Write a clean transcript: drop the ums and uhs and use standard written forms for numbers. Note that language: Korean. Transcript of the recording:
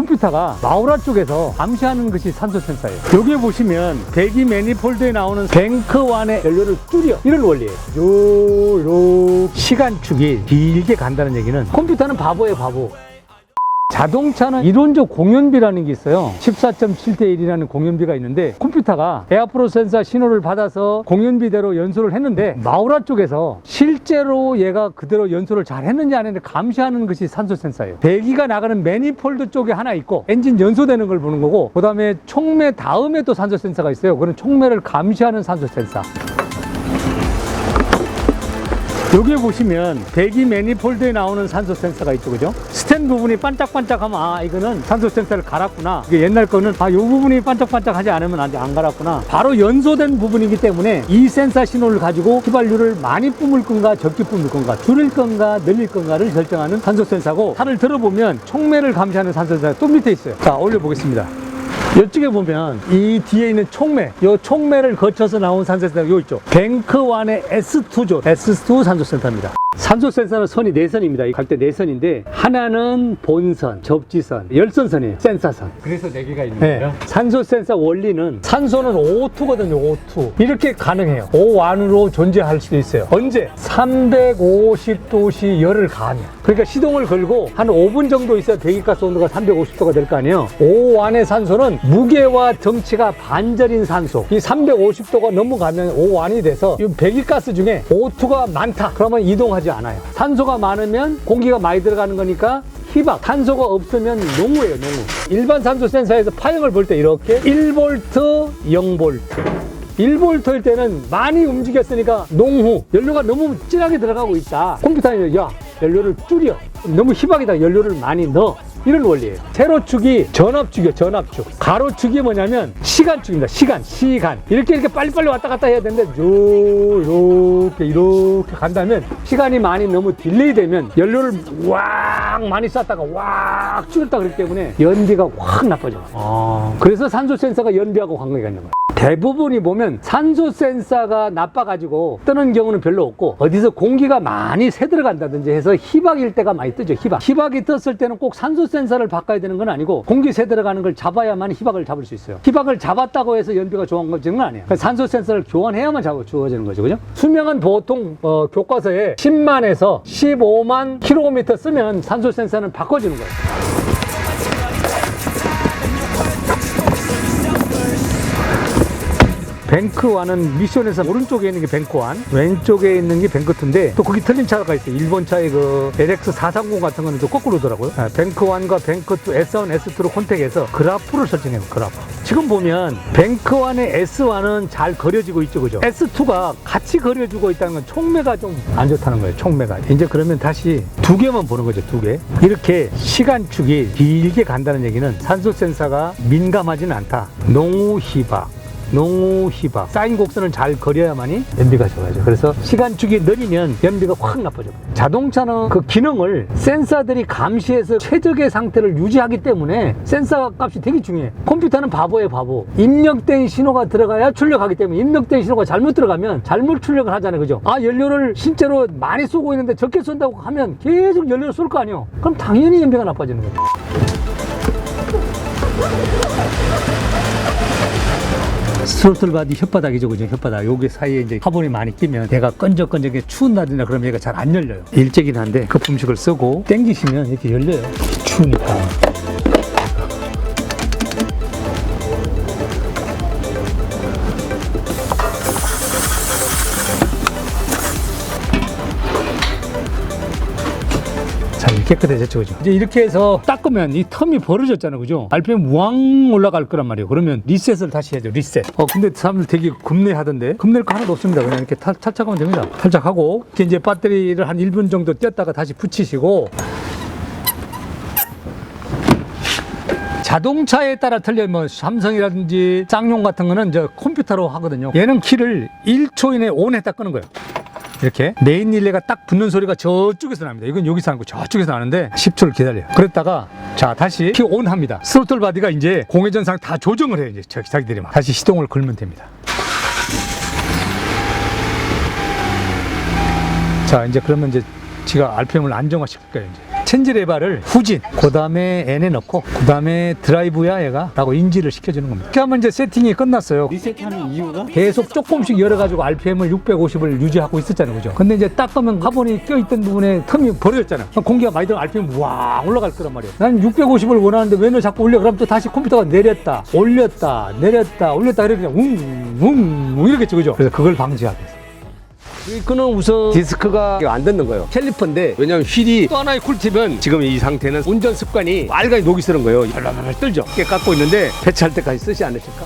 컴퓨터가 마우라 쪽에서 감시하는 것이 산소 센서예요. 여기 보시면 배기 매니폴드에 나오는 뱅크완의 연료를 줄여, 이런 원리예요. 요렇게 시간축이 길게 간다는 얘기는 컴퓨터는 바보예요, 바보. 자동차는 이론적 공연비라는 게 있어요. 14.7대 1이라는 공연비가 있는데, 컴퓨터가 에어프로 센서 신호를 받아서 공연비대로 연소를 했는데, 마우라 쪽에서 실제로 얘가 그대로 연소를 잘 했는지 안 했는지 감시하는 것이 산소 센서예요. 배기가 나가는 매니폴드 쪽에 하나 있고, 엔진 연소되는 걸 보는 거고, 그 다음에 촉매 다음에 또 산소 센서가 있어요. 그건 촉매를 감시하는 산소 센서. 여기 보시면 배기 매니폴드에 나오는 산소 센서가 있죠, 그죠? 스텐 부분이 반짝반짝하면 아, 이거는 산소 센서를 갈았구나. 이게 옛날 거는 아, 이 부분이 반짝반짝하지 않으면 아직 안 갈았구나. 바로 연소된 부분이기 때문에 이 센서 신호를 가지고 휘발유를 많이 뿜을 건가 적게 뿜을 건가, 줄일 건가 늘릴 건가를 결정하는 산소 센서고, 차를 들어보면 촉매를 감시하는 산소 센서가 또 밑에 있어요. 자, 올려보겠습니다. 이쪽에 보면 이 뒤에 있는 촉매, 이 촉매를 거쳐서 나온 산소 센서가 여기 있죠. 뱅크완의 S2죠. S2 산소 센서입니다. 산소 센서는 선이 4선입니다. 갈 때 4선인데, 하나는 본선, 접지선, 열선선이에요. 센서선. 그래서 4개가 있는 거예요. 산소 센서 원리는, 산소는 O2거든요. O2. 이렇게 가능해요. O1으로 존재할 수도 있어요. 언제? 350도씨 열을 가하면. 그러니까 시동을 걸고 한 5분 정도 있어야 배기가스 온도가 350도가 될 거 아니에요. O1의 산소는 무게와 덩치가 반절인 산소. 이 350도가 넘어가면 O1이 돼서 이 배기가스 중에 O2가 많다. 그러면 이동하지 않아요. 산소가 많으면 공기가 많이 들어가는 거니까 희박. 탄소가 없으면 농후예요, 농후. 일반 산소 센서에서 파형을 볼 때 이렇게 1V, 0V. 1V일 때는 많이 움직였으니까 농후. 연료가 너무 진하게 들어가고 있다. 컴퓨터는 야, 연료를 줄여. 너무 희박이다. 연료를 많이 넣어. 이런 원리예요. 세로축이 전압축이에요, 전압축. 가로축이 뭐냐면 시간축입니다. 시간. 이렇게 빨리빨리 왔다 갔다 해야 되는데, 이렇게 간다면, 시간이 많이 너무 딜레이 되면 연료를 왁 많이 쐈다가 왁 줄였다 그렇기 때문에 연비가 확 나빠져요. 그래서 산소 센서가 연비하고 관계가 있는 거예요. 대부분이 보면 산소 센서가 나빠가지고 뜨는 경우는 별로 없고, 어디서 공기가 많이 새 들어간다든지 해서 희박일 때가 많이 뜨죠. 희박이 떴을 때는 꼭 산소 센서를 바꿔야 되는 건 아니고, 공기 새 들어가는 걸 잡아야만 희박을 잡을 수 있어요. 희박을 잡았다고 해서 연비가 좋은 것은 아니에요. 그러니까 산소 센서를 교환해야만 주어지는 거죠, 그죠? 수명은 보통 교과서에 10만에서 15만 킬로미터 쓰면 산소 센서는 바꿔주는 거예요. 뱅크완은 미션에서 오른쪽에 있는 게 뱅크완, 왼쪽에 있는 게 뱅크2인데, 또 거기 틀린 차가 있어요. 일본 차의 그 LX430 같은 거는 또 거꾸로더라고요. 뱅크완과 뱅크2, S1, S2로 컨택해서 그래프를 설정해요, 그래프. 지금 보면 뱅크완의 S1은 잘 그려지고 있죠, 그죠? S2가 같이 그려주고 있다는 건 촉매가 좀 안 좋다는 거예요, 촉매가. 이제 그러면 다시 2개만 보는 거죠, 2개. 이렇게 시간축이 길게 간다는 얘기는 산소 센서가 민감하지는 않다. 농후 희박. 쌓인 곡선을 잘 그려야만이 연비가 좋아져. 그래서 시간축이 느리면 연비가 확 나빠져. 자동차는 그 기능을 센서들이 감시해서 최적의 상태를 유지하기 때문에 센서 값이 되게 중요해. 컴퓨터는 바보예요, 바보. 입력된 신호가 들어가야 출력하기 때문에, 입력된 신호가 잘못 들어가면 잘못 출력을 하잖아요, 그죠? 아, 연료를 실제로 많이 쏘고 있는데 적게 쏜다고 하면 계속 연료를 쏠 거 아니에요. 그럼 당연히 연비가 나빠지는 거죠. 스로틀 바디 혓바닥이죠, 그죠? 혓바닥. 여기 사이에 이제 카본이 많이 끼면 얘가 끈적끈적하게 추운 날이나 그러면 얘가 잘 안 열려요. 일제긴 한데 거품식을 쓰고 당기시면 이렇게 열려요. 추우니까. 깨끗해졌죠, 그죠? 이제 이렇게 해서 닦으면 이 텀이 벌어졌잖아요, 그죠? RPM 우왕 올라갈 거란 말이에요. 그러면 리셋을 다시 해야죠, 리셋. 근데 사람들 되게 급내하던데, 급낼 거 하나도 없습니다. 그냥 이렇게 탈착하면 됩니다. 탈착하고, 이렇게 이제 배터리를 한 1분 정도 뗐다가 다시 붙이시고, 자동차에 따라 틀려, 뭐 삼성이라든지 쌍용 같은 거는 저 컴퓨터로 하거든요. 얘는 키를 1초 이내에 온했다 끄는 거예요. 이렇게 메인 릴레가 딱 붙는 소리가 저쪽에서 납니다. 이건 여기서 나고 저쪽에서 나는데 10초를 기다려요. 그랬다가 자, 다시 키 온 합니다. 스로틀 바디가 이제 공회전상 다 조정을 해요. 이제 자기들이 막 다시 시동을 걸면 됩니다. 자, 이제 그러면 이제 지가 RPM을 안정화 시킬 거예요. 이제 체인지 레바를 후진, 그 다음에 N에 넣고, 그 다음에 드라이브야 얘가 라고 인지를 시켜주는 겁니다. 이렇게 하면 이제 세팅이 끝났어요. 리셋하는 이유가? 계속 조금씩 열어가지고 RPM을 650을 유지하고 있었잖아요, 그죠? 근데 이제 딱 끄면 카본이 껴있던 부분에 텀이 벌어졌잖아요. 그럼 공기가 많이 들어가면 RPM 와 올라갈 거란 말이에요. 난 650을 원하는데 왜 너 자꾸 올려? 그럼 또 다시 컴퓨터가 내렸다, 올렸다, 내렸다, 올렸다 이렇게 그냥 웅웅 이러겠죠, 그죠? 그래서 그걸 방지하기 위해서. 브레이크는 우선 디스크가 안 듣는 거예요. 캘리퍼인데 왜냐면 휠이 또 하나의 꿀팁은 지금 이 상태는 운전 습관이 빨갛게 녹이 쓰는 거예요. 발발발 떨죠. 깨 깎고 있는데 배치할 때까지 쓰지 않으실까?